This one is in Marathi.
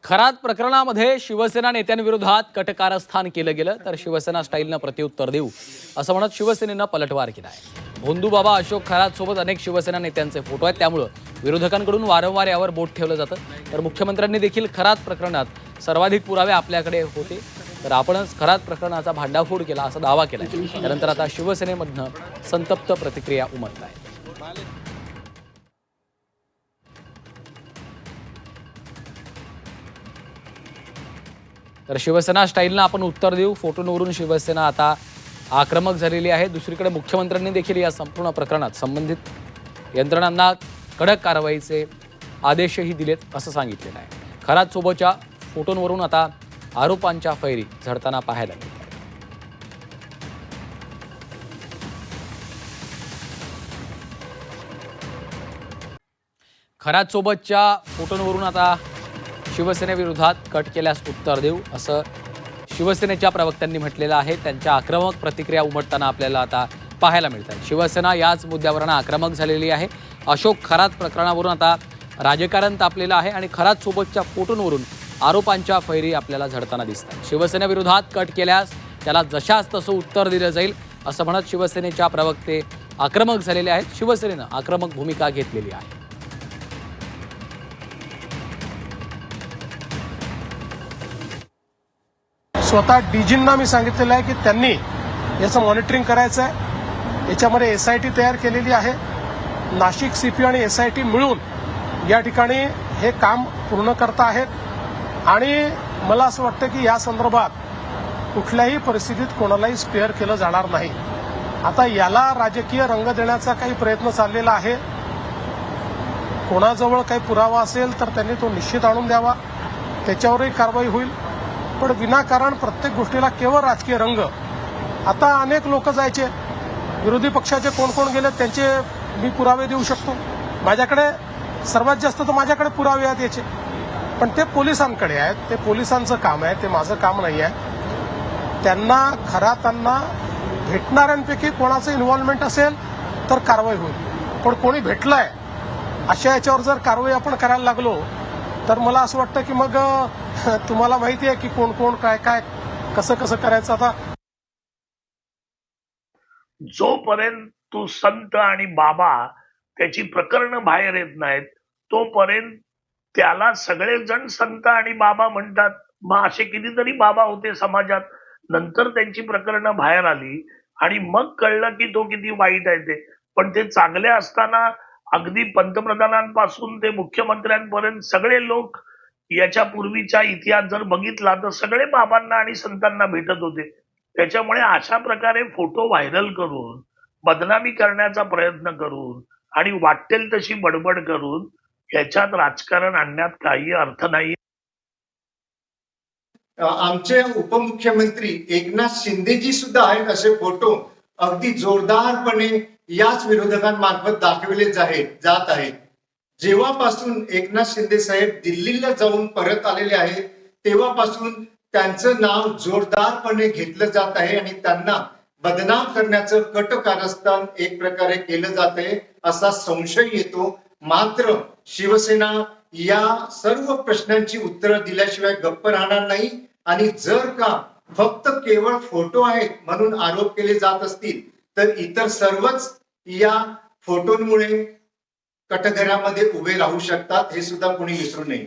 खरात प्रकरणामध्ये शिवसेना नेत्यांविरोधात कटकारस्थान केलं गेलं तर शिवसेना स्टाईलनं प्रत्युत्तर देऊ असं म्हणत शिवसेनेनं पलटवार केला आहे। भोंदूबाबा अशोक खरात सोबत अनेक शिवसेना नेत्यांचे फोटो आहेत, त्यामुळे विरोधकांकडून वारंवार यावर बोट ठेवलं जातं। तर मुख्यमंत्र्यांनी देखील खरात प्रकरणात सर्वाधिक पुरावे आपल्याकडे होते, तर आपणच खरात प्रकरणाचा भांडाफोड केला असा दावा केला। त्यानंतर आता शिवसेनेमधनं संतप्त प्रतिक्रिया उमटत आहेत। तर शिवसेना स्टाईलनं आपण उत्तर देऊ, फोटोंवरून शिवसेना आता आक्रमक झालेली आहे। दुसरीकडे मुख्यमंत्र्यांनी देखील या संपूर्ण प्रकरणात संबंधित यंत्रणांना कडक कारवाईचे आदेशही दिलेत असं सांगितलेलं आहे। खरात सोबतच्या फोटोंवरून आता आरोपांच्या फैरी झडताना पाहायला मिळत आहे। खरात सोबतच्या फोटोंवरून आता शिवसेनेविरोधात कट केल्यास उत्तर देऊ असं शिवसेनेच्या प्रवक्त्यांनी म्हटलेलं आहे। त्यांच्या आक्रमक प्रतिक्रिया उमटताना आपल्याला आता पाहायला मिळत आहे। शिवसेना याच मुद्द्यावरून आक्रमक झालेली आहे। अशोक खरात प्रकरणावरून आता राजकारण तापलेलं आहे आणि खरात सोबतच्या फोटोंवरून आरोपांच्या फैरी आपल्याला झडताना दिसतात। शिवसेनेविरोधात कट केल्यास त्याला जशास तसं उत्तर दिलं जाईल असं म्हणत शिवसेनेच्या प्रवक्ते आक्रमक झालेले आहेत। शिवसेनेनं आक्रमक भूमिका घेतलेली आहे। स्वतः डीजींना मी सांगितलेलं आहे की त्यांनी याचं मॉनिटरिंग करायचं आहे। याच्यामध्ये एसआयटी तयार केलेली आहे। नाशिक सीपी आणि एसआयटी मिळून या ठिकाणी हे काम पूर्ण करत आहेत आणि मला असं वाटतं की या संदर्भात कुठल्याही परिस्थितीत कोणालाही स्पेअर केलं जाणार नाही। आता याला राजकीय रंग देण्याचा काही प्रयत्न चाललेला आहे। कोणाजवळ काही पुरावा असेल तर त्यांनी तो निश्चित आणून द्यावा, त्याच्यावरही कारवाई होईल। पण विनाकारण प्रत्येक गोष्टीला केवळ राजकीय रंग। आता अनेक लोक जायचे, विरोधी पक्षाचे कोण कोण गेले त्यांचे मी पुरावे देऊ शकतो। माझ्याकडे सर्वात जास्त तर माझ्याकडे पुरावे आहेत याचे, पण ते पोलिसांकडे आहेत। ते पोलिसांचं काम आहे, ते माझं काम नाही आहे। त्यांना खरातांना भेटणाऱ्यांपैकी कोणाचं इन्व्हॉल्वमेंट असेल तर कारवाई होईल, पण कोणी भेटलंय अशा याच्यावर जर कारवाई आपण करायला लागलो तर मला असं वाटतं की मग तुम्हाला माहिती आहे की कोण कोण काय काय कसं कसं करायचं। आता जोपर्यंत तू संत आणि बाबा त्याची प्रकरणं बाहेर येत नाहीत तोपर्यंत त्याला सगळेजण संत आणि बाबा म्हणतात। मग असे कितीतरी बाबा होते समाजात, नंतर त्यांची प्रकरणं बाहेर आली आणि मग कळलं की तो किती वाईट आहे ते। पण ते चांगले असताना अगदी पंतप्रधानांपासून ते मुख्यमंत्र्यांपर्यंत सगळे लोक याच्या पूर्वीचा इतिहास जर बघितला तर सगळे बाबांना आणि संतांना भेटत होते। त्याच्यामुळे अशा प्रकारे फोटो व्हायरल करून बदनामी करण्याचा प्रयत्न करून आणि वाटेल तशी बडबड करून याच्यात राजकारण आणण्यात काही अर्थ नाही। आमचे उपमुख्यमंत्री एकनाथ शिंदेजी सुद्धा आहेत असे फोटो अगदी जोरदारपणे याच विरोधकांमार्फत दाखविले जात आहेत। जेव्हापासून एकनाथ शिंदे साहेब दिल्लीला जाऊन परत आलेले आहेत तेव्हापासून त्यांचं नाव जोरदारपणे घेतलं जात आहे आणि त्यांना बदनाम करण्याचं कट कारस्थान एक प्रकारे केलं जात आहे असा संशय येतो। मात्र शिवसेना या सर्व प्रश्नांची उत्तरं दिल्याशिवाय गप्प राहणार नाही आणि जर का फक्त केवळ फोटो आहेत म्हणून आरोप केले जात असतील तर इतर सर्वच या फोटोंमुळे कटघऱ्यामध्ये उभे राहू शकतात, हे सुद्धा कोणी विसरू नये।